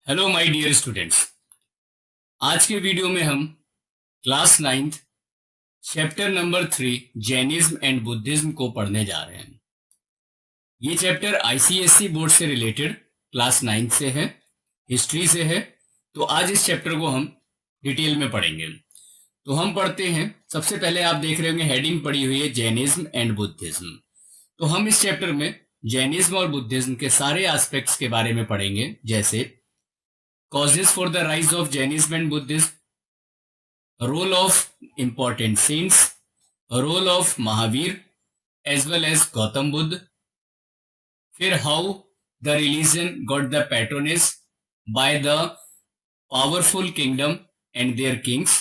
Hello my dear students. आज के video में हम class 9th chapter number 3 Jainism and Buddhism को पढ़ने जा रहे हैं। ये चैप्टर आईसीएसई बोर्ड से रिलेटेड क्लास 9th से है, हिस्ट्री से है। तो आज इस चैप्टर को हम डिटेल में पढ़ेंगे। तो हम पढ़ते हैं। सबसे पहले आप देख रहे होंगे हेडिंग पड़ी हुई है जैनिज्म एंड बुद्धिज्म। तो हम इस चैप्टर में जैनिज्म और बुद्धिज्म के सारे एस्पेक्ट्स के बारे में पढ़ेंगे, जैसे causes for the rise of Jainism and Buddhism, role of important saints, role of Mahavir as well as Gautam Buddha, फिर how the religion got the patronage by the powerful kingdom and their kings,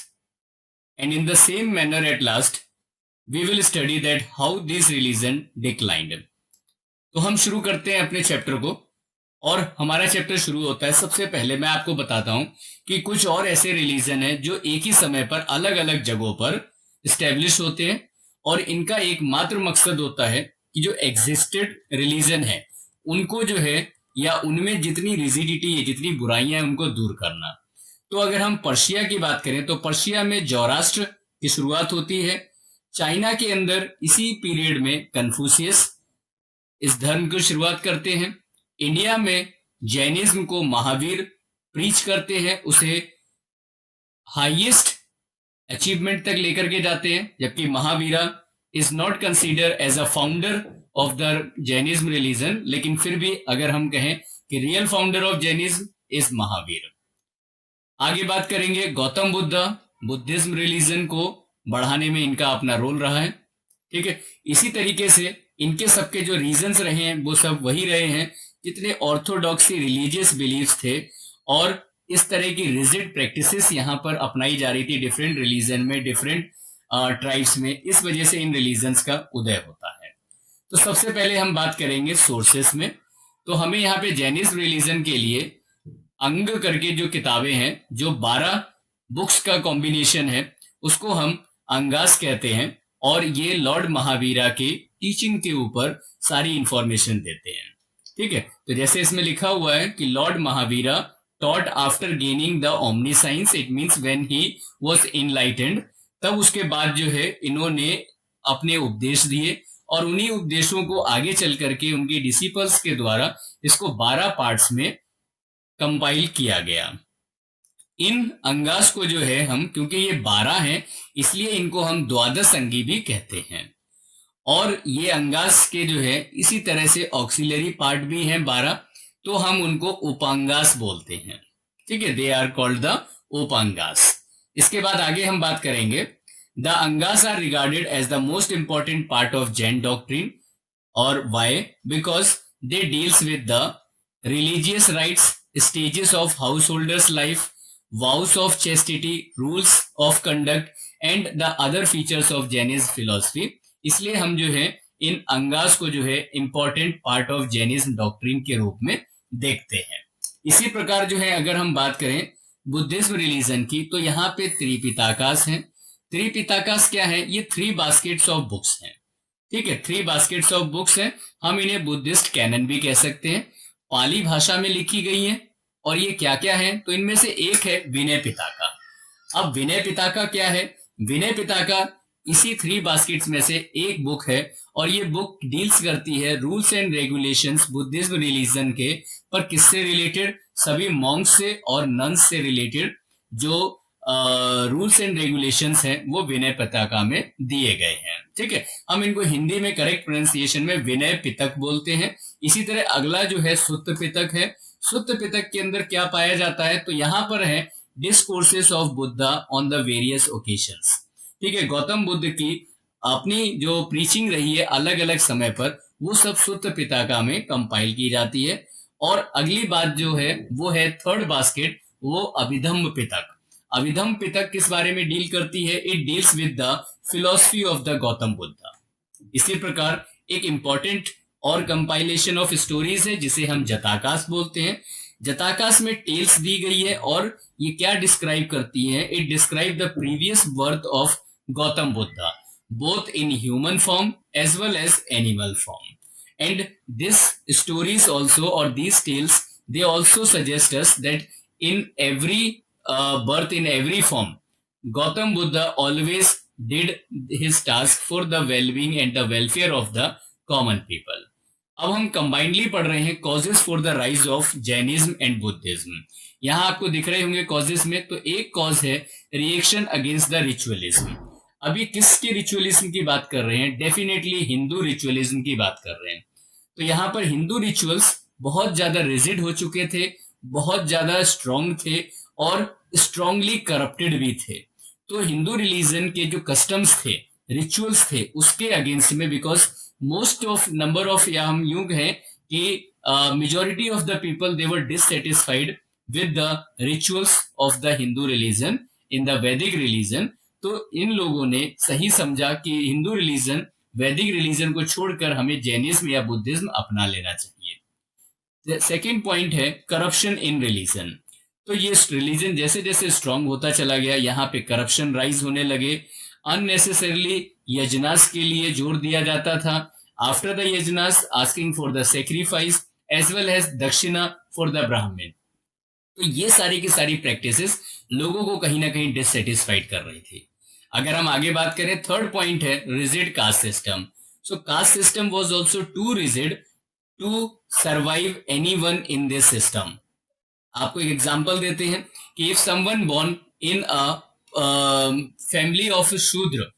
and in the same manner at last we will study that how this religion declined. तो हम शुरू करते हैं अपने chapter को। और हमारा चैप्टर शुरू होता है, सबसे पहले मैं आपको बताता हूं कि कुछ और ऐसे रिलीजन हैं जो एक ही समय पर अलग अलग जगहों पर स्टैब्लिश होते हैं और इनका एकमात्र मकसद होता है कि जो एग्जिस्टेड रिलीजन है उनको जो है या उनमें जितनी रिजिडिटी है, जितनी बुराइयां हैं, उनको दूर करना। तो अगर हम पर्शिया की बात करें तो पर्शिया में जोराष्ट्र की शुरुआत होती है। चाइना के अंदर इसी पीरियड में कन्फ्यूशियस इस धर्म की शुरुआत करते हैं। इंडिया में जैनिज्म को महावीर प्रीच करते हैं, उसे हाईएस्ट अचीवमेंट तक लेकर के जाते हैं, जबकि Mahavira is not consider as a founder of the Jainism religion, लेकिन फिर भी अगर हम कहें कि real founder of Jainism is Mahavir. आगे बात करेंगे गौतम बुद्धा। बुद्धिज्म रिलीजन को बढ़ाने में इनका अपना रोल रहा है। ठीक है, इसी तरीके से इनके सबके जो रीजंस रहे हैं वो सब वही रहे हैं जितने ऑर्थोडॉक्सी रिलीजियस बिलीव्स थे, और इस तरह की रिजिड प्रैक्टिसेस यहाँ पर अपनाई जा रही थी डिफरेंट रिलीजन में, डिफरेंट ट्राइब्स में। इस वजह से इन रिलीजन्स का उदय होता है। तो सबसे पहले हम बात करेंगे सोर्सेस में। तो हमें यहाँ पे जैनिज्म रिलीजन के लिए अंग करके जो किताबें हैं, जो 12 बुक्स का कॉम्बिनेशन है, उसको हम अंगास कहते हैं, और ये लॉर्ड महावीरा के टीचिंग के ऊपर सारी इंफॉर्मेशन देते हैं। ठीक है, तो जैसे इसमें लिखा हुआ है कि Lord Mahavira taught after gaining the omniscience, it means when he was enlightened. तब उसके बाद जो है इन्होंने अपने उपदेश दिए और उन्हीं उपदेशों को आगे चल करके उनके डिसिपल्स के द्वारा इसको 12 पार्ट्स में कंपाइल किया गया। इन अंगास को जो है हम, क्योंकि ये 12 हैं, इसलिए इनको हम द्वादश अंगी भी कहते हैं। और ये अंगास के जो है इसी तरह से ऑक्सिलरी पार्ट भी हैं 12, तो हम उनको उपांगास बोलते हैं। ठीक है, they are called the Upangas. इसके बाद आगे हम बात करेंगे, the Angas are regarded as the most important part of Jain doctrine. और why? Because they deals with the religious rites, stages of house holders life, vows of chastity, rules of conduct and the other features of Jainism philosophy। इसलिए हम जो है इन अंगास को जो है important part of Jainism doctrine के रूप में देखते हैं। इसी प्रकार जो है अगर हम बात करें बुद्धिज्म रिलीजन की, तो यहाँ पे त्रिपिताकास हैं। त्रिपिताकास क्या है? ये 3 बास्केट्स ऑफ बुक्स हैं। ठीक है, 3 बास्केट्स ऑफ बुक्स हैं। हम इन्हें बुद्धिस्ट कैनन भी कह सकते हैं। पाली भाषा में लिखी गई है। और ये क्या क्या है? तो इनमें से एक है विनय पिताका। अब विनय पिताका क्या है? विनय पिताका इसी 3 बास्केट्स में से एक बुक है, और ये बुक डील्स करती है rules and regulations Buddhism religion के, पर किससे रिलेटेड? सभी मॉन्क्स से और नन्स से रिलेटेड जो रूल्स एंड रेगुलेशंस हैं वो विनय पिताका में दिए गए हैं। ठीक है, हम इनको हिंदी में करेक्ट प्रोनाउंसिएशन में विनय पिटक बोलते हैं। इसी तरह अगला जो है सुत्त पिटक है। सुत्त पिटक के अंदर क्या पाया जाता है? तो यहाँ पर है discourses of Buddha on the various occasions. ठीक है, गौतम बुद्ध की अपनी जो प्रीचिंग रही है अलग अलग समय पर, वो सब सुत्त पिटका में कंपाइल की जाती है। और अगली बात जो है वो है थर्ड बास्केट, वो अभिधम्म पिटक। अभिधम्म पिटक किस बारे में डील करती है? It deals with the philosophy of the Gautam Buddha. इसी प्रकार एक इंपॉर्टेंट और कंपाइलेशन ऑफ स्टोरीज है जिसे हम जताकास बोलते हैं। जताकास में टेल्स दी गई है, और ये क्या डिस्क्राइब करती है? It describe the previous birth of Gautam Buddha both in human form as well as animal form. And this stories also, or these tales, they also suggest us that in every birth, in every form, Gautam Buddha always did his task for the well-being and the welfare of the common people. अब हम combinedly पढ़ रहे हैं causes for the rise of Jainism and Buddhism. यहां आपको दिख रहे होंगे कॉजेस में, तो एक कॉज है रिएक्शन अगेंस्ट द रिचुअलिज्म. अभी किसके रिचुअलिज्म की बात कर रहे हैं? डेफिनेटली हिंदू रिचुअलिज्म की बात कर रहे हैं. तो यहाँ पर हिंदू रिचुअल्स बहुत ज्यादा रिजिड हो चुके थे, बहुत ज्यादा स्ट्रांग थे और स्ट्रांगली करप्टेड भी थे. तो हिंदू रिलीजन के जो कस्टम्स थे, रिचुअल्स थे, उसके अगेंस्ट में, because most of number of, या हम यूं कहें कि majority of the people they were dissatisfied with the rituals of the Hindu religion in the वैदिक रिलीजन. तो इन लोगों ने सही समझा कि हिंदू रिलीजन, वैदिक रिलीजन को छोड़कर हमें जैनिज्म या बुद्धिज्म अपना लेना चाहिए. सेकेंड पॉइंट है करप्शन इन रिलीजन. तो ये रिलीजन जैसे जैसे स्ट्रांग होता चला गया, यहाँ पे करप्शन राइज होने लगे. अननेसेसरली यजनास के लिए जोर दिया जाता था. After the yajnas asking for the sacrifice as well as dakshina for the Brahman. तो ये सारी की सारी प्रैक्टिसेस लोगों को कहीं ना कहीं डिससेटिस्फाइड कर रही थी. अगर हम आगे बात करें, थर्ड पॉइंट है rigid caste system. So caste system was also too rigid to survive anyone in this system. आपको एक एग्जांपल देते हैं कि if someone born in a family of Shudra,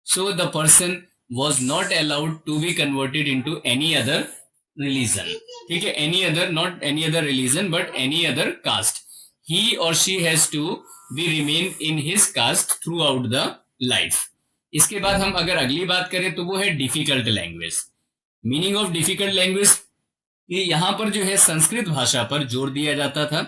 so the person was not allowed to be converted into any other religion. ठीक है, any other, not any other religion but any other caste. He और she has to be remain in his cast through out the life. इसके बाद हम अगर अगली बात करें तो वो है difficult language. Meaning of difficult language, ये यहाँ पर जो है संस्कृत भाषा पर जोर दिया जाता था.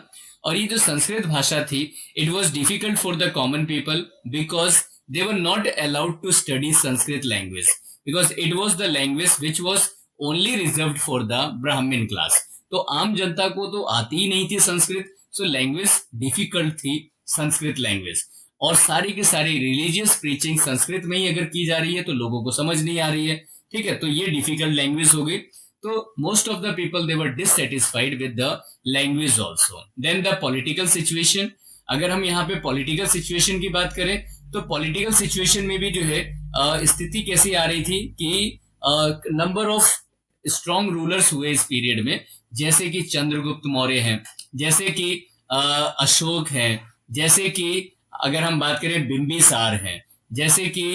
और ये जो संस्कृत भाषा थी, it was difficult for the common people because they were not allowed to study Sanskrit language, because it was the language which was only reserved for the Brahmin class. तो आम जनता को तो आती ही नहीं थी संस्कृत. सो लैंग्वेज डिफिकल्ट थी संस्कृत लैंग्वेज. और सारी की सारी रिलीजियस प्रीचिंग संस्कृत में ही अगर की जा रही है तो लोगों को समझ नहीं आ रही है. ठीक है, तो ये डिफिकल्ट लैंग्वेज हो गई. तो most of the people they were dissatisfied with the language also. Then the political situation. अगर हम यहाँ पे पॉलिटिकल सिचुएशन की बात करें तो पॉलिटिकल सिचुएशन में भी जो है स्थिति कैसी आ रही थी कि नंबर ऑफ स्ट्रॉन्ग रूलर्स हुए इस पीरियड में, जैसे कि चंद्रगुप्त मौर्य हैं, जैसे कि अशोक हैं, जैसे कि अगर हम बात करें बिंबिसार हैं, जैसे कि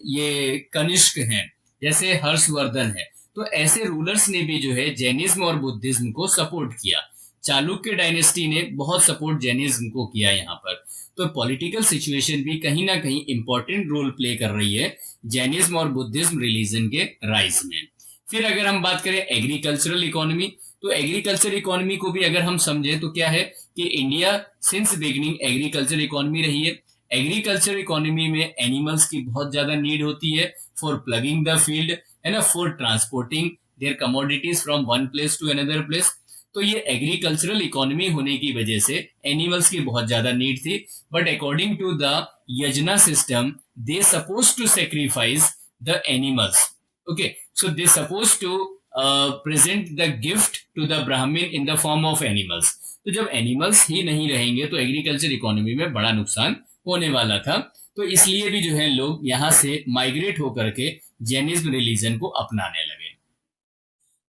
ये कनिष्क हैं, जैसे हर्षवर्धन है. तो ऐसे रूलर्स ने भी जो है जैनिज्म और बुद्धिज्म को सपोर्ट किया. चालुक्य डायनेस्टी ने बहुत सपोर्ट जैनिज्म को किया यहाँ पर. तो पॉलिटिकल सिचुएशन भी कहीं ना कहीं इंपॉर्टेंट रोल प्ले कर रही है जैनिज्म और बुद्धिज्म रिलीजन के राइज में. फिर अगर हम बात करें एग्रीकल्चरल इकोनॉमी, तो एग्रीकल्चर इकोनॉमी को भी अगर हम समझे तो क्या है कि India since beginning agriculture economy रही है. एग्रीकल्चर इकोनॉमी में एनिमल्स की बहुत ज्यादा नीड होती है फॉर प्लगिंग द फील्ड, है ना, for transporting their commodities from one place to another place. तो ये एग्रीकल्चरल इकोनॉमी होने की वजह से एनिमल्स की बहुत ज्यादा नीड थी. But according to the yajna system they suppose to sacrifice the animals. Okay, so they suppose to present the gift to the Brahman in the form of animals. तो जब एनिमल्स ही नहीं रहेंगे तो एग्रीकल्चर इकोनॉमी में बड़ा नुकसान होने वाला था. तो इसलिए भी जो है लोग यहाँ से माइग्रेट होकर के जैनिज्म रिलीजन को अपनाने लगे.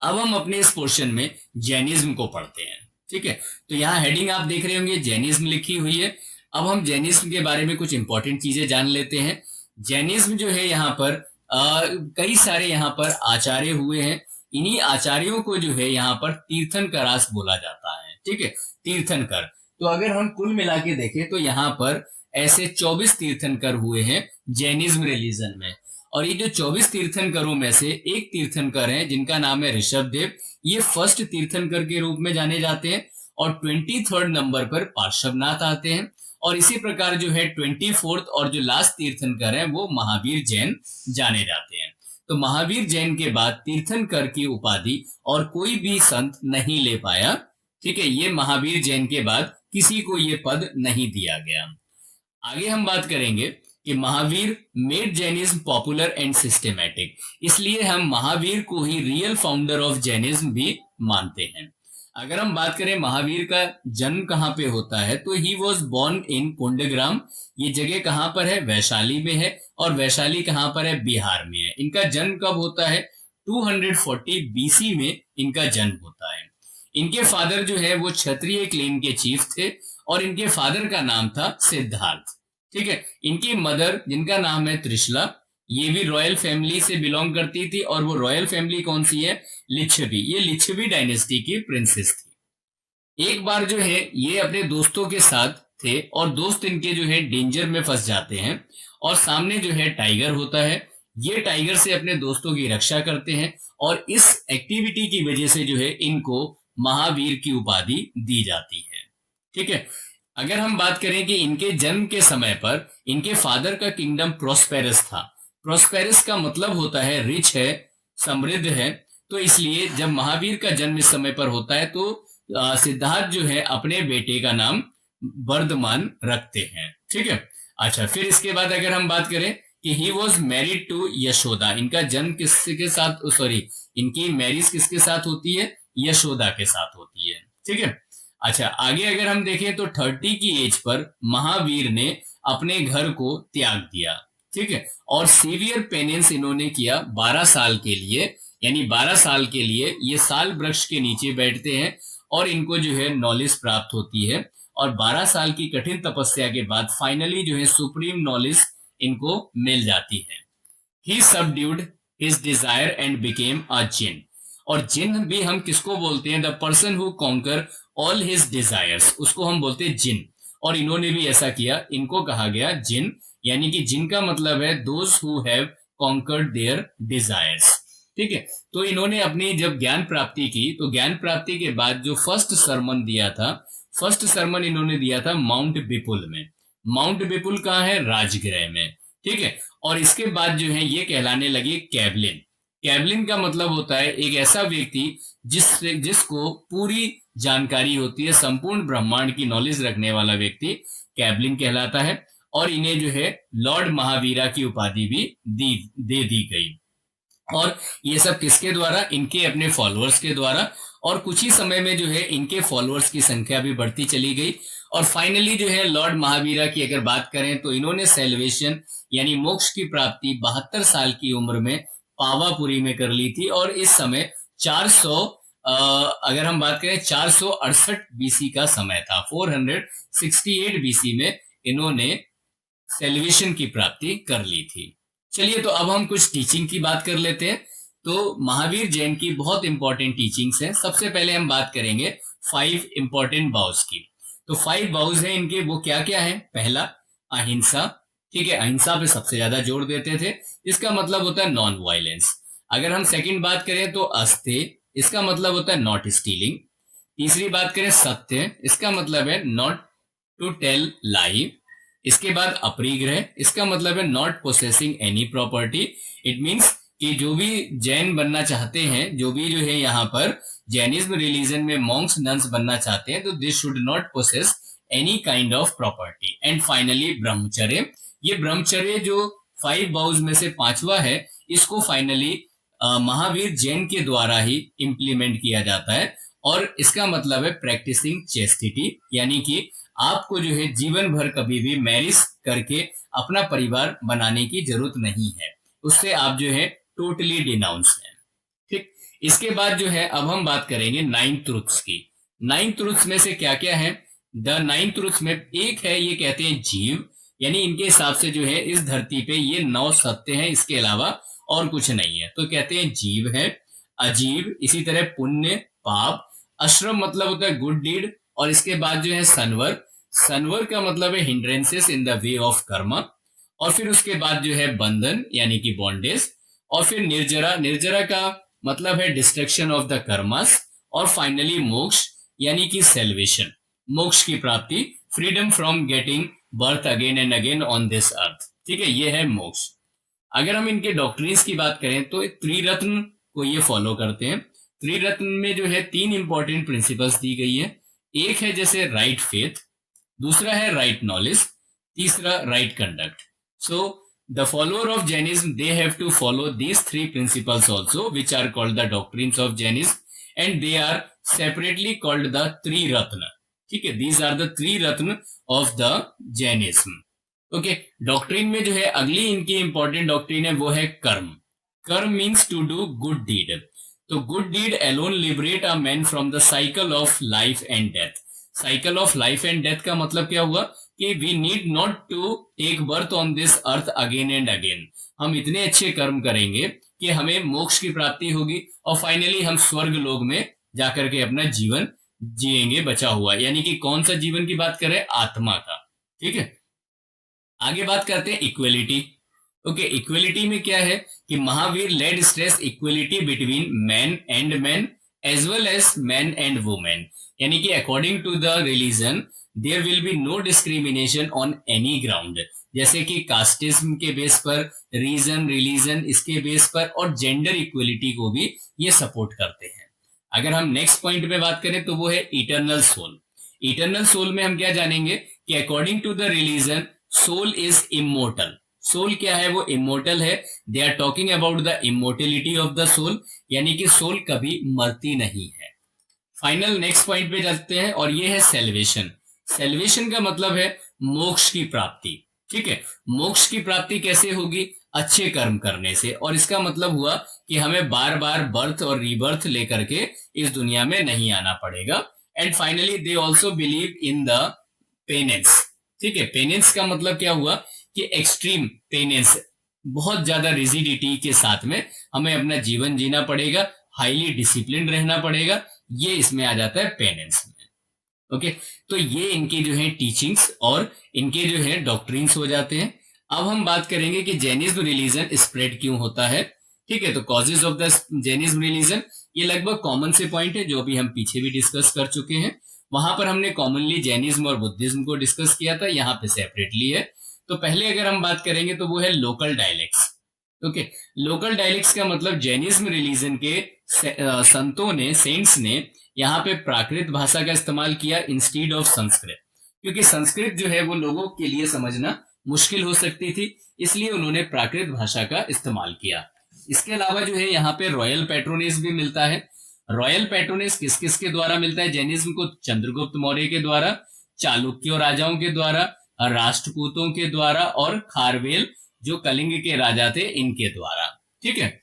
अब हम अपने इस पोर्शन में जैनिज्म को पढ़ते हैं. ठीक है, तो यहाँ हेडिंग आप देख रहे होंगे जैनिज्म लिखी हुई है. अब हम जैनिज्म के बारे में कुछ इंपॉर्टेंट चीजें जान लेते हैं. जैनिज्म जो है यहाँ पर कई सारे यहाँ पर आचार्य हुए हैं. इन्हीं आचार्यों को जो है यहाँ पर तीर्थंकरास बोला जाता है. ठीक है, तीर्थंकर. तो अगर हम कुल मिला के देखें तो यहाँ पर ऐसे 24 तीर्थंकर हुए हैं जैनिज्म रिलीजन में. और ये जो 24 तीर्थंकरों में से एक तीर्थंकर हैं जिनका नाम है ऋषभदेव. ये फर्स्ट तीर्थंकर के रूप में जाने जाते हैं. और 23rd नंबर पर पार्श्वनाथ आते हैं. और इसी प्रकार जो है 24th और जो लास्ट तीर्थंकर है वो महावीर जैन जाने जाते हैं. तो महावीर जैन के बाद तीर्थंकर की उपाधि और कोई भी संत नहीं ले पाया. ठीक है, ये महावीर जैन के बाद किसी को ये पद नहीं दिया गया. आगे हम बात करेंगे कि Mahavir made Jainism popular and systematic. इसलिए हम महावीर को ही रियल फाउंडर ऑफ जैनिज्म भी मानते हैं. अगर हम बात करें महावीर का जन्म कहाँ पे होता है, तो he was born in Kundagram. ये जगह कहाँ पर है? वैशाली में है। और वैशाली कहाँ पर है? बिहार में है। इनका जन्म कब होता है? 240 बीसी में इनका जन्म होता है। इनके फादर जो है वो क्षत्रिय क्लेन के चीफ थे और इनके फादर का नाम था सिद्धार्थ। ठीक है। इनकी मदर जिनका नाम है त्रिशला, ये भी रॉयल फैमिली से बिलोंग करती थी। और वो रॉयल फैमिली कौन सी है? लिच्छवी। ये लिच्छवी डायनेस्टी की प्रिंसेस थी। एक बार जो है ये अपने दोस्तों के साथ थे और दोस्त इनके जो है डेंजर में फंस जाते हैं और सामने जो है टाइगर होता है। ये टाइगर से अपने दोस्तों की रक्षा करते हैं और इस एक्टिविटी की वजह से जो है इनको महावीर की उपाधि दी जाती है। ठीक है। अगर हम बात करें कि इनके जन्म के समय पर इनके फादर का किंगडम प्रोस्पेरस था। प्रोस्पेरस का मतलब होता है रिच है, समृद्ध है। तो इसलिए जब महावीर का जन्म इस समय पर होता है तो सिद्धार्थ जो है अपने बेटे का नाम वर्धमान रखते हैं। ठीक है। अच्छा, फिर इसके बाद अगर हम बात करें कि he was married to Yashoda. इनका जन्म किसके साथ, सॉरी, इनकी मैरिज किसके साथ होती है? यशोदा के साथ होती है। ठीक है। अच्छा, आगे अगर हम देखें तो 30 की एज पर महावीर ने अपने घर को त्याग दिया। ठीक है। और सीवियर पेनेंस इन्होंने किया 12 साल के लिए। यानी 12 साल के लिए ये साल वृक्ष के नीचे बैठते हैं और इनको जो है नॉलेज प्राप्त होती है। और 12 साल की कठिन तपस्या के बाद फाइनली जो है सुप्रीम नॉलेज इनको मिल जाती है। He subdued his desire and became a Jin. और जिन भी हम किसको बोलते हैं? The person who conquer all his desires, उसको हम बोलते हैं जिन। और इन्होंने भी ऐसा किया, इनको कहा गया जिन। यानी कि जिन का मतलब है those who have conquered their desires. ठीक है। तो इन्होंने अपनी जब ज्ञान प्राप्ति की तो ज्ञान प्राप्ति के बाद जो फर्स्ट सरमन दिया था, फर्स्ट सरमन इन्होंने दिया था माउंट बिपुल में। माउंट बिपुल कहाँ है? राजगृह में। ठीक है। और इसके बाद जो है ये कहलाने लगे कैबलिन। कैबलिन का मतलब होता है एक ऐसा व्यक्ति जिसको पूरी जानकारी होती है, संपूर्ण ब्रह्मांड की नॉलेज रखने वाला व्यक्ति कैबलिन कहलाता है। और इन्हें जो है लॉर्ड महावीरा की उपाधि भी दे दी गई। और ये सब किसके द्वारा? इनके अपने फॉलोअर्स के द्वारा। और कुछ ही समय में जो है इनके फॉलोअर्स की संख्या भी बढ़ती चली गई। और फाइनली जो है लॉर्ड महावीरा की अगर बात करें तो इन्होंने सेल्वेशन यानी मोक्ष की प्राप्ति 72 साल की उम्र में पावापुरी में कर ली थी। और इस समय 400 अगर हम बात करें 468 बीसी का समय था। 468 बीसी में इन्होंने सेल्वेशन की प्राप्ति कर ली थी। चलिए, तो अब हम कुछ टीचिंग की बात कर लेते हैं। तो महावीर जैन की बहुत इंपॉर्टेंट टीचिंग्स हैं। सबसे पहले हम बात करेंगे 5 इंपॉर्टेंट बाउज की। तो 5 बाउज हैं इनके, वो क्या क्या है? पहला, अहिंसा। ठीक है। अहिंसा पे सबसे ज्यादा जोर देते थे। इसका मतलब होता है नॉन वायलेंस। अगर हम सेकंड बात करें तो अस्ते, इसका मतलब होता है नॉट स्टीलिंग। तीसरी बात करें सत्य, इसका मतलब है नॉट टू टेल लाई। इसके बाद अपरिग्रह, इसका मतलब है not possessing any property. It means कि जो भी जैन बनना चाहते हैं, जो भी जो है यहाँ पर जैनिज्म रिलीजन में मॉन्क्स नन्स बनना चाहते हैं, तो this should not possess any kind of property. And finally brahmacharya. ये ब्रह्मचर्य जो 5 बाउज में से 5वां है, इसको फाइनली महावीर जैन के द्वारा ही इंप्लीमेंट किया जाता है। और इसका मतलब है प्रैक्टिसिंग चेस्टिटी, यानी कि आपको जो है जीवन भर कभी भी मैरिज करके अपना परिवार बनाने की जरूरत नहीं है। उससे आप जो है टोटली डिनाउंस है। ठीक। इसके बाद जो है अब हम बात करेंगे 9 ट्रुथ्स की। 9 ट्रुथ्स में से क्या क्या है? द 9 ट्रुथ्स में एक है, ये कहते हैं जीव। यानी इनके हिसाब से जो है इस धरती पे ये 9 सत्य हैं, इसके अलावा और कुछ नहीं है। तो कहते हैं जीव है, अजीब, इसी तरह पुण्य, पाप, अश्रम मतलब होता है गुड डीड। और इसके बाद जो है सनवर। सनवर का मतलब है hindrances in the way of Karma. और फिर उसके बाद जो है बंधन यानी कि बॉन्डेज। और फिर निर्जरा। निर्जरा का मतलब है डिस्ट्रक्शन ऑफ द कर्मास। और फाइनली मोक्ष यानी कि सेल्वेशन, मोक्ष की प्राप्ति, freedom from getting birth again and again on this अर्थ। ठीक है, ये है मोक्ष। अगर हम इनके डॉक्ट्रिन्स की बात करें तो त्रिरत्न को ये फॉलो करते हैं। त्रिरत्न में जो है 3 इंपॉर्टेंट प्रिंसिपल्स दी गई है। एक है जैसे राइट फेथ, दूसरा है राइट नॉलेज, तीसरा right conduct. So the follower of Jainism they have to follow these 3 principles also, which are called the doctrines of Jainism. And they are separately called the triratna. ठीक है, these are the triratna of the Jainism. Okay, doctrine में जो है अगली इनकी important doctrine है वो है कर्म। कर्म means to do good deed. तो good deed alone liberate a man from the cycle of life and death. Cycle of life and death का मतलब क्या हुआ कि we need not to take birth on this earth again and again. हम इतने अच्छे कर्म करेंगे कि हमें मोक्ष की प्राप्ति होगी और फाइनली हम स्वर्ग लोक में जाकर के अपना जीवन जिएंगे बचा हुआ। यानी कि कौन सा जीवन की बात करें? आत्मा का। ठीक है, आगे बात करते हैं इक्वेलिटी। ओके, इक्वेलिटी में क्या है कि Mahavir laid stress equality between man and man as well as man and women. यानी कि according to the religion there will be no discrimination on any ground. जैसे कि कास्टिज्म के बेस पर, रीजन, रिलीजन इसके बेस पर, और जेंडर इक्वेलिटी को भी ये सपोर्ट करते हैं। अगर हम नेक्स्ट पॉइंट पे बात करें तो वो है इटर्नल सोल। इटर्नल सोल में हम क्या जानेंगे कि according to the religion soul is immortal. Soul क्या है? वो इमोर्टल है। They are talking about the immortality of the soul, यानी कि सोल कभी मरती नहीं है। फाइनल नेक्स्ट पॉइंट पे जाते हैं और ये है सेल्वेशन। सेल्वेशन का मतलब है मोक्ष की प्राप्ति। ठीक है, मोक्ष की प्राप्ति कैसे होगी? अच्छे कर्म करने से। और इसका मतलब हुआ कि हमें बार बार बर्थ और रीबर्थ लेकर के इस दुनिया में नहीं आना पड़ेगा। And finally they also believe in the penance. ठीक है, पेनेंस का मतलब क्या हुआ कि एक्सट्रीम पेनेंस, बहुत ज्यादा रिजिडिटी के साथ में हमें अपना जीवन जीना पड़ेगा, हाईली डिसिप्लिन रहना पड़ेगा, ये इसमें आ जाता है पेनेंस में। ओके, तो ये इनकी जो है टीचिंग्स और इनके जो है डॉक्ट्रिन्स हो जाते हैं। अब हम बात करेंगे कि जैनिज्म रिलीजन स्प्रेड क्यों होता है। ठीक है, तो causes of the Jainism religion, ये लगभग कॉमन से पॉइंट है जो अभी हम पीछे भी डिस्कस कर चुके हैं। वहां पर हमने कॉमनली जैनिज्म और बुद्धिज्म को डिस्कस किया था, यहाँ पे सेपरेटली है। तो पहले अगर हम बात करेंगे तो वो है local dialects. Okay, local dialects का मतलब जैनिज्म रिलीजन के संतों ने, सेंट्स ने यहाँ पे प्राकृत भाषा का इस्तेमाल किया इंस्टीड ऑफ संस्कृत, क्योंकि संस्कृत जो है वो लोगों के लिए समझना मुश्किल हो सकती थी, इसलिए उन्होंने प्राकृत भाषा का इस्तेमाल किया। इसके अलावा जो है यहाँ पे रॉयल पैट्रोनेज भी मिलता है। रॉयल पैट्रोनेज किस किस के द्वारा मिलता है जैनिज्म को? चंद्रगुप्त मौर्य के द्वारा, चालुक्य राजाओं के द्वारा, राष्ट्रकूतों के द्वारा, और खारवेल जो कलिंग के राजा थे इनके द्वारा। ठीक है,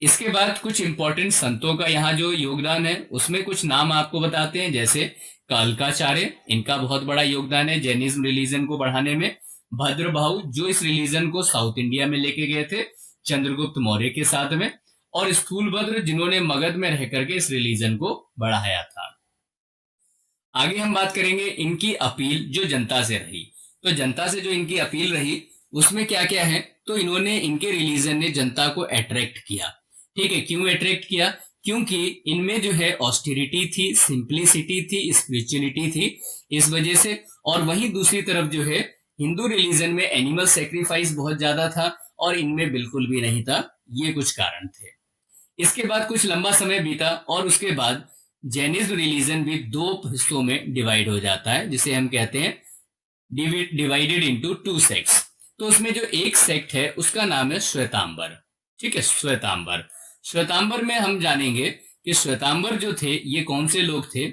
इसके बाद कुछ इंपॉर्टेंट संतों का यहाँ जो योगदान है उसमें कुछ नाम आपको बताते हैं, जैसे कालकाचार्य, इनका बहुत बड़ा योगदान है जैनिज्म रिलीजन को बढ़ाने में। भद्रभाऊ जो इस रिलीजन को साउथ इंडिया में लेके गए थे चंद्रगुप्त मौर्य के साथ में, और स्थूलभद्र जिन्होंने मगध में रह करके इस रिलीजन को बढ़ाया था। आगे हम बात करेंगे इनकी अपील जो जनता से रही। तो जनता से जो इनकी अपील रही उसमें क्या क्या है? तो इन्होंने, इनके रिलीजन ने जनता को अट्रैक्ट किया। ठीक है, क्यों अट्रैक्ट किया? क्योंकि इनमें जो है ऑस्टेरिटी थी, सिंप्लिसिटी थी, स्पिरिचुअलिटी थी, इस वजह से। और वहीं दूसरी तरफ जो है हिंदू रिलीजन में एनिमल सेक्रीफाइस बहुत ज्यादा था और इनमें बिल्कुल भी नहीं था। ये कुछ कारण थे। इसके बाद कुछ लंबा समय बीता और उसके बाद जैनिज्म रिलीजन भी दो हिस्सों में डिवाइड हो जाता है, जिसे हम कहते हैं डिवाइडेड इनटू टू सेक्ट्स। तो उसमें जो एक सेक्ट है उसका नाम है श्वेतांबर। ठीक है, श्वेतांबर। श्वेतांबर में हम जानेंगे कि श्वेतांबर जो थे ये कौन से लोग थे,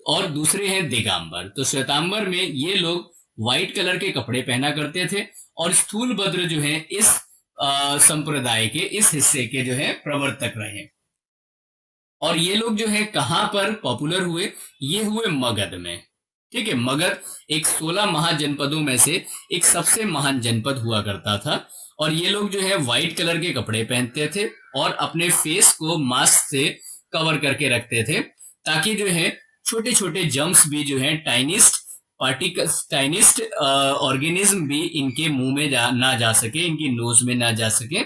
और दूसरे हैं दिगंबर। तो श्वेतांबर में ये लोग व्हाइट कलर के कपड़े पहना करते थे, और स्थूलभद्र जो है इस संप्रदाय के इस हिस्से के जो है प्रवर्तक रहे। और ये लोग जो है कहां पर पॉपुलर हुए? ये हुए मगध में। ठीक है, मगध एक 16 महाजनपदों में से एक सबसे महान जनपद हुआ करता था, और ये लोग जो है व्हाइट कलर के कपड़े पहनते थे और अपने फेस को मास्क से कवर करके रखते थे, ताकि जो है छोटे छोटे जम्स भी जो है टाइनिस्ट पार्टिकल्स, टाइनिस्ट ऑर्गेनिज्म भी इनके मुंह में ना जा सके, इनकी नोज में ना जा सके,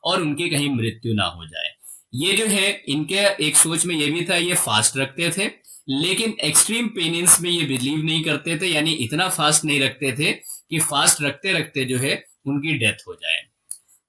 और उनकी कहीं मृत्यु ना हो जाए। ये जो है इनके एक सोच में ये भी था, ये फास्ट रखते थे, लेकिन एक्सट्रीम पेनिंस में ये बिलीव नहीं करते थे, यानी इतना फास्ट नहीं रखते थे कि फास्ट रखते रखते जो है उनकी डेथ हो जाए।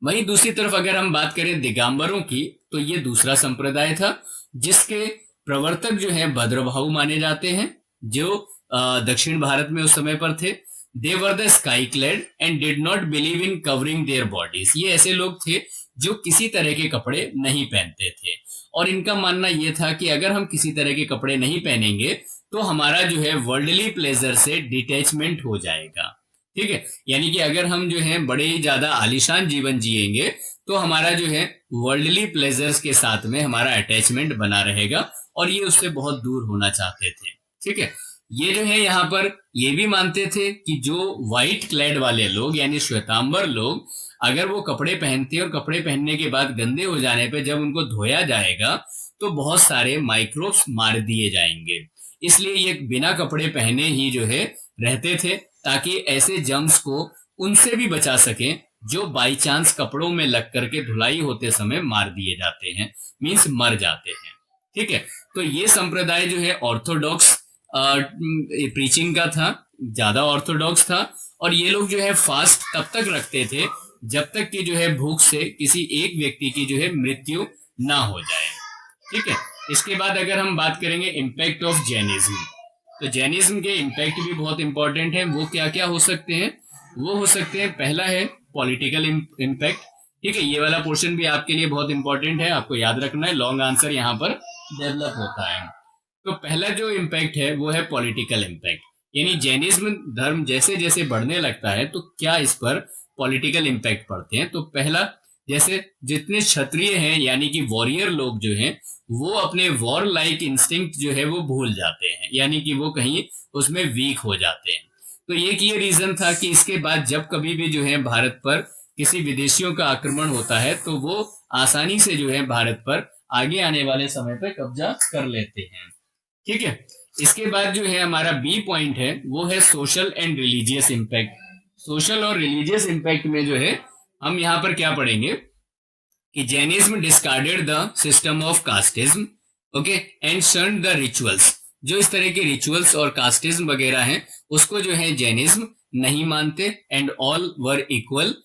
वहीं दूसरी तरफ अगर हम बात करें दिगंबरों की, तो ये दूसरा संप्रदाय था जिसके प्रवर्तक जो है भद्रभाऊ माने जाते हैं, जो दक्षिण भारत में उस समय पर थे। They were the sky clad and did not believe in covering their bodies. ये ऐसे लोग थे जो किसी तरह के कपड़े नहीं पहनते थे, और इनका मानना यह था कि अगर हम किसी तरह के कपड़े नहीं पहनेंगे तो हमारा जो है वर्ल्डली प्लेजर से डिटैचमेंट हो जाएगा। ठीक है, यानी कि अगर हम जो है बड़े ही ज्यादा आलीशान जीवन जिएंगे तो हमारा जो है वर्ल्डली प्लेजर्स के साथ में हमारा अटैचमेंट बना रहेगा, और ये उससे बहुत दूर होना चाहते थे। ठीक है, ये जो है यहाँ पर ये भी मानते थे कि जो व्हाइट क्लैड वाले लोग यानी श्वेतांबर लोग अगर वो कपड़े पहनते और कपड़े पहनने के बाद गंदे हो जाने पे जब उनको धोया जाएगा तो बहुत सारे माइक्रोब्स मार दिए जाएंगे, इसलिए ये बिना कपड़े पहने ही जो है रहते थे ताकि ऐसे जर्म्स को उनसे भी बचा सके जो बाई चांस कपड़ों में लग करके धुलाई होते समय मार दिए जाते हैं, मींस मर जाते हैं। ठीक है, तो ये संप्रदाय जो है ऑर्थोडॉक्स प्रीचिंग का था, ज्यादा ऑर्थोडॉक्स था, और ये लोग जो है फास्ट तब तक रखते थे जब तक कि जो है भूख से किसी एक व्यक्ति की जो है मृत्यु ना हो जाए। ठीक है, इसके बाद अगर हम बात करेंगे इम्पैक्ट ऑफ जैनिज्म, तो जैनिज्म के इम्पैक्ट भी बहुत इंपॉर्टेंट है। वो क्या क्या हो सकते हैं? वो हो सकते हैं, पहला है पॉलिटिकल इम्पैक्ट। ठीक है, ये वाला पोर्शन भी आपके लिए बहुत इंपॉर्टेंट है, आपको याद रखना है, लॉन्ग आंसर यहाँ पर डेवलप होता है। तो पहला जो इम्पैक्ट है वो है पॉलिटिकल इम्पैक्ट, यानी जैनिज्म धर्म जैसे जैसे बढ़ने लगता है तो क्या इस पर पॉलिटिकल इम्पैक्ट पड़ते हैं। तो पहला, जैसे जितने क्षत्रिय हैं यानी कि वॉरियर लोग जो हैं वो अपने वॉर लाइक इंस्टिंक्ट जो है वो भूल जाते हैं, यानी कि वो कहीं उसमें वीक हो जाते हैं। तो ये रीजन था कि इसके बाद जब कभी भी जो है भारत पर किसी विदेशियों का आक्रमण होता है तो वो आसानी से जो है भारत पर आगे आने वाले समय पर कब्जा कर लेते हैं। ठीक है, इसके बाद जो है हमारा बी पॉइंट है वो है social and religious impact. Social और रिलीजियस इम्पैक्ट में जो है हम यहाँ पर क्या पढ़ेंगे कि Jainism discarded the system of casteism, okay, and shun the rituals. जो इस तरह के रिचुअल्स और कास्टिज्म वगैरह हैं उसको जो है जैनिज्म नहीं मानते, and all were equal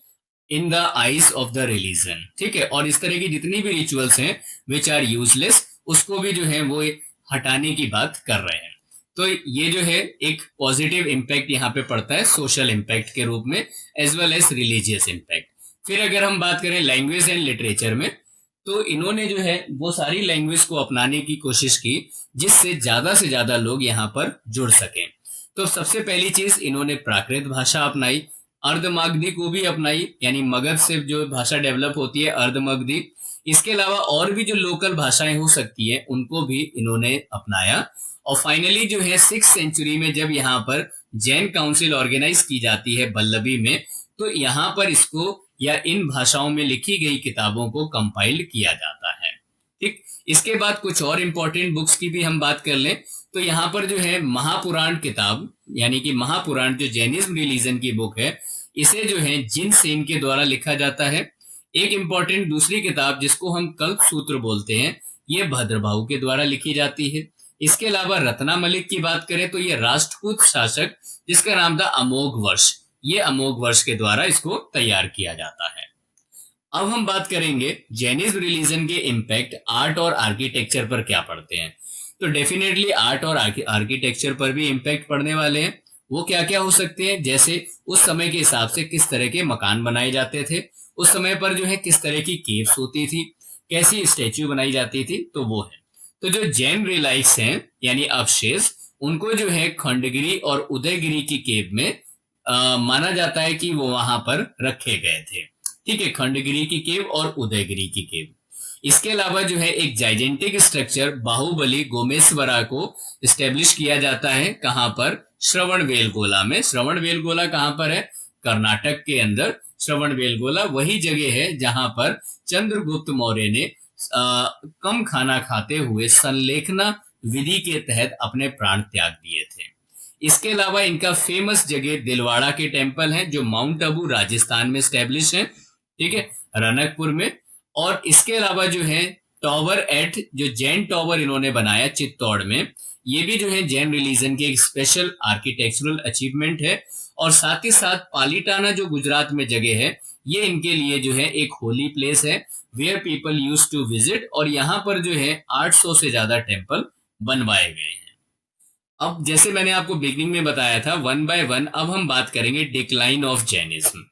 in the eyes of the religion. ठीक है, और इस तरह की जितनी भी रिचुअल्स हैं विच आर यूजलेस उसको भी जो है वो हटाने की बात कर रहे हैं। तो ये जो है एक पॉजिटिव इम्पैक्ट यहाँ पे पड़ता है सोशल इम्पैक्ट के रूप में, as well as religious impact. फिर अगर हम बात करें लैंग्वेज एंड लिटरेचर में, तो इन्होंने जो है वो सारी लैंग्वेज को अपनाने की कोशिश की जिससे ज्यादा से ज्यादा लोग यहाँ पर जुड़ सकें। तो सबसे पहली चीज इन्होंने प्राकृत भाषा अपनाई, अर्धमागधी को भी अपनाई, यानी मगध से जो भाषा डेवलप होती है अर्धमागधी। इसके अलावा और भी जो लोकल भाषाएं हो सकती है उनको भी इन्होंने अपनाया। और फाइनली जो है 6th सेंचुरी में जब यहाँ पर जैन काउंसिल ऑर्गेनाइज की जाती है बल्लभी में, तो यहाँ पर इसको या इन भाषाओं में लिखी गई किताबों को कंपाइल्ड किया जाता है। ठीक, इसके बाद कुछ और इंपॉर्टेंट बुक्स की भी हम बात कर लें तो यहाँ पर जो है महापुराण किताब, यानी कि महापुराण जो जैनिज्म रिलीजन की बुक है, इसे जो है जिन सेन के द्वारा लिखा जाता है। एक इंपॉर्टेंट दूसरी किताब जिसको हम कल्प सूत्र बोलते हैं, ये भद्रभाऊ के द्वारा लिखी जाती है। इसके अलावा रत्ना मलिक की बात करें तो ये राष्ट्रकूट शासक जिसका नाम था अमोघ वर्ष, ये अमोघ वर्ष के द्वारा इसको तैयार किया जाता है। अब हम बात करेंगे जैनिज्म रिलीजन के इम्पैक्ट आर्ट और आर्किटेक्चर पर क्या पड़ते हैं। तो डेफिनेटली आर्ट और आर्किटेक्चर पर भी इम्पैक्ट पड़ने वाले हैं। वो क्या क्या हो सकते हैं, जैसे उस समय के हिसाब से किस तरह के मकान बनाए जाते थे, उस समय पर जो है किस तरह की केव्स होती थी, कैसी स्टैच्यू बनाई जाती थी, तो वो है। तो जो जैन रिलाइट्स हैं यानी अवशेष, उनको जो है खंडगिरी और उदयगिरी की केव में माना जाता है कि वो वहां पर रखे गए थे। ठीक है, खंडगिरी की केव और उदयगिरी की केव। इसके अलावा जो है एक जाइजेंटिक स्ट्रक्चर बाहुबली गोमेश्वरा को स्टेब्लिश किया जाता है, कहां पर? श्रवणबेलगोला में। श्रवणबेलगोला कहां पर है? कर्नाटक के अंदर श्रवणबेलगोला वही जगह है जहां पर चंद्रगुप्त मौर्य ने कम खाना खाते हुए संलेखना विधि के तहत अपने प्राण त्याग दिए थे। इसके अलावा इनका फेमस जगह दिलवाड़ा के टेम्पल है जो माउंट आबू राजस्थान में स्टैब्लिश है। ठीक है, रनकपुर में। और इसके अलावा जो है टॉवर एट जो जैन टॉवर इन्होंने बनाया चित्तौड़ में, ये भी जो है जैन रिलीजन की एक स्पेशल आर्किटेक्चरल अचीवमेंट है। और साथ ही साथ पालीटाना जो गुजरात में जगह है, ये इनके लिए जो है एक होली प्लेस है where people use to visit, और यहाँ पर जो है 800 से ज्यादा टेम्पल बनवाए गए हैं। अब जैसे मैंने आपको बिगनिंग में बताया था, वन बाय वन अब हम बात करेंगे डिक्लाइन ऑफ जैनिज्म।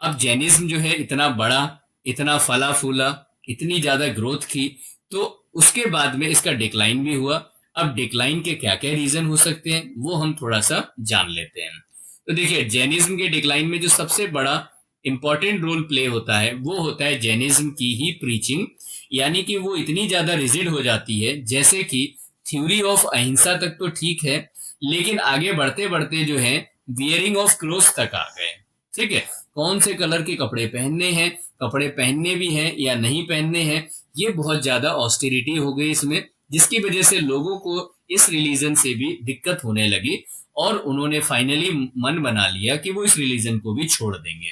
अब जैनिज्म जो है इतना बड़ा, इतना फला फूला, इतनी ज्यादा ग्रोथ की, तो उसके बाद में इसका डिक्लाइन भी हुआ। अब डिक्लाइन के क्या क्या रीजन हो सकते हैं वो हम थोड़ा सा जान लेते हैं। तो देखिए, जैनिज्म के डिक्लाइन में जो सबसे बड़ा इंपॉर्टेंट रोल प्ले होता है वो होता है जैनिज्म की ही प्रीचिंग, यानी कि वो इतनी ज्यादा रिजिड हो जाती है, जैसे कि थ्योरी ऑफ अहिंसा तक तो ठीक है, लेकिन आगे बढ़ते बढ़ते जो है वियरिंग ऑफ क्लोथ्स तक आ गए। ठीक है, कौन से कलर के कपड़े पहनने हैं, कपड़े पहनने भी हैं या नहीं पहनने हैं, ये बहुत ज्यादा ऑस्टेरिटी हो गई इसमें, जिसकी वजह से लोगों को इस रिलीजन से भी दिक्कत होने लगी और उन्होंने फाइनली मन बना लिया कि वो इस रिलीजन को भी छोड़ देंगे।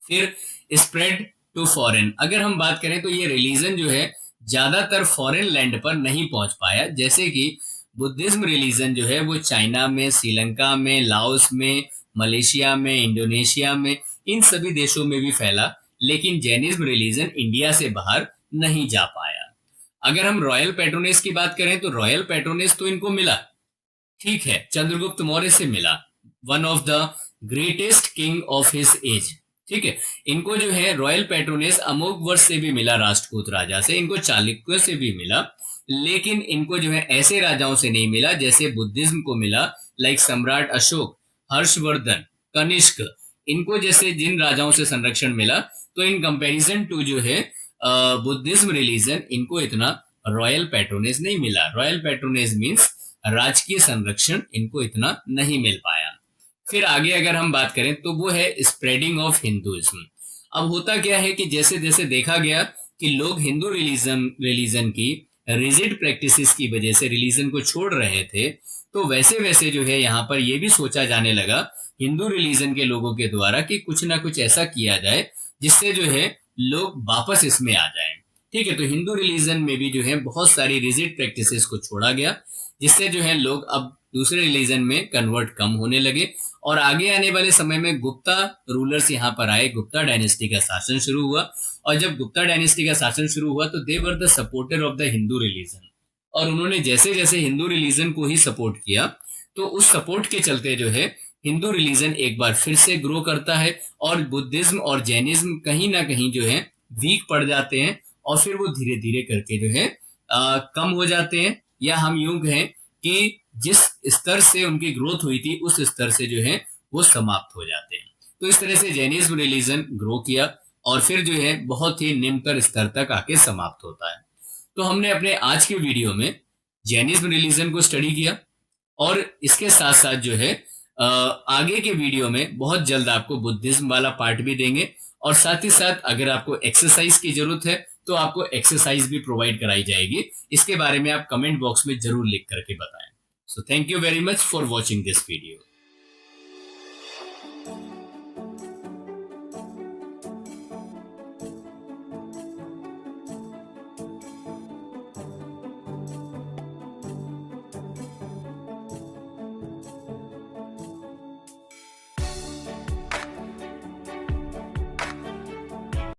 फिर स्प्रेड टू फॉरेन, अगर हम बात करें तो ये रिलीजन जो है ज्यादातर फॉरेन लैंड पर नहीं पहुंच पाया, जैसे कि बुद्धिज्म रिलीजन जो है वो चाइना में, श्रीलंका में, लाओस में, मलेशिया में, इंडोनेशिया में, इन सभी देशों में भी फैला, लेकिन जैनिज्म रिलीजन इंडिया से बाहर नहीं जा पाया। अगर हम रॉयल पैट्रोनेस की बात करें तो रॉयल पैट्रोनेस तो इनको मिला, ठीक है, चंद्रगुप्त मौर्य से मिला, one of the greatest king of his age. ठीक है, इनको जो है रॉयल पैट्रोनेस अमोघवर्ष से भी मिला, राष्ट्रकूट राजा से, इनको चालुक्य से भी मिला, लेकिन इनको जो है ऐसे राजाओं से नहीं मिला जैसे बुद्धिज्म को मिला, लाइक सम्राट अशोक, हर्षवर्धन, कनिष्क, इनको जैसे जिन राजाओं से संरक्षण मिला, तो इन कंपैरिजन टू जो है बुद्धिज्म रिलीजन, इनको इतना रॉयल पैट्रोनेस नहीं मिला। रॉयल पैट्रोनेस मीन्स राजकीय संरक्षण इनको इतना नहीं मिल पाया। फिर आगे अगर हम बात करें तो वो है स्प्रेडिंग ऑफ हिंदुइज्म। अब होता क्या है कि जैसे जैसे देखा गया कि लोग हिंदू रिलीजन की रिजिड प्रैक्टिसेस की वजह से रिलीजन को छोड़ रहे थे, तो वैसे वैसे जो है यहाँ पर यह भी सोचा जाने लगा हिंदू रिलीजन के लोगों के द्वारा कि कुछ ना कुछ ऐसा किया जाए जिससे जो है लोग वापस इसमें आ जाएं। ठीक है, तो हिंदू रिलीजन में भी जो है बहुत सारी रिजिड प्रैक्टिसेस को छोड़ा गया, जिससे जो है लोग अब दूसरे रिलीजन में कन्वर्ट कम होने लगे। और आगे आने वाले समय में गुप्ता रूलर्स यहाँ पर आए, गुप्ता डायनेस्टी का शासन शुरू हुआ, और जब गुप्ता डायनेस्टी का शासन शुरू हुआ तो they were the supporter of the Hindu religion, और उन्होंने जैसे जैसे हिंदू रिलीजन को ही सपोर्ट किया, तो उस सपोर्ट के चलते जो है हिंदू रिलीजन एक बार फिर से ग्रो करता है, और बुद्धिज्म और जैनिज्म कहीं ना कहीं जो है वीक पड़ जाते हैं, और फिर वो धीरे धीरे करके जो है कम हो जाते हैं, या हम यूं कहें कि जिस स्तर से उनकी ग्रोथ हुई थी उस स्तर से जो है वो समाप्त हो जाते हैं। तो इस तरह से जैनिज्म रिलीजन ग्रो किया और फिर जो है बहुत ही निम्नतर स्तर तक आके समाप्त होता है। तो हमने अपने आज के वीडियो में जैनिज्म रिलीजन को स्टडी किया, और इसके साथ साथ जो है आगे के वीडियो में बहुत जल्द आपको बुद्धिज्म वाला पार्ट भी देंगे, और साथ ही साथ अगर आपको एक्सरसाइज की जरूरत है तो आपको एक्सरसाइज भी प्रोवाइड कराई जाएगी। इसके बारे में आप कमेंट बॉक्स में जरूर लिख करके बताएं। So thank you very much for watching this video.